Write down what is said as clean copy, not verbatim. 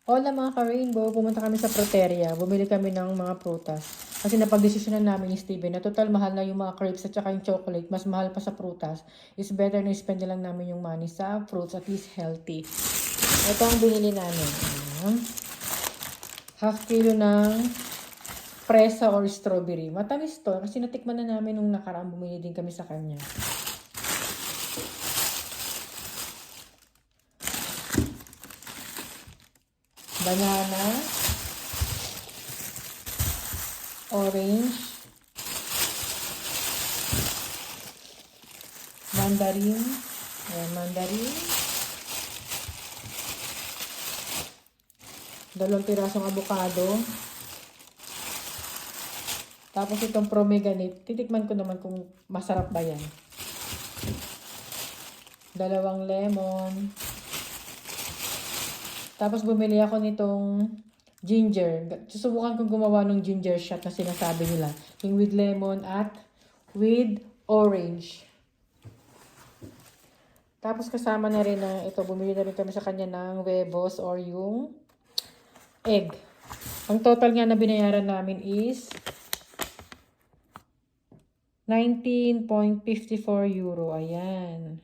Hola mga ka-rainbow, pumunta kami sa Proteria. Bumili kami ng mga prutas. Kasi napag-desisyonan namin ni Steven na total mahal na yung mga crepes at saka yung chocolate. Mas mahal pa sa prutas. It's better na spend na lang namin yung money sa fruits, at least healthy. Ito ang binili namin. Half kilo ng presa or strawberry. Matamis to kasi natikman na namin nung nakaraan, bumili din kami sa kanya. Banana, orange, mandarin, mandarin, 2 pirasong avocado, tapos itong pomegranate, titikman ko naman kung masarap ba yan. 2 lemon, tapos bumili ako nitong ginger. Susubukan kong gumawa ng ginger shot na sinasabi nila. Yung with lemon at with orange. Tapos kasama na rin na ito, bumili na rin kami sa kanya ng huevos or yung egg. Ang total nga na binayaran namin is 19.54 euro. Ayan.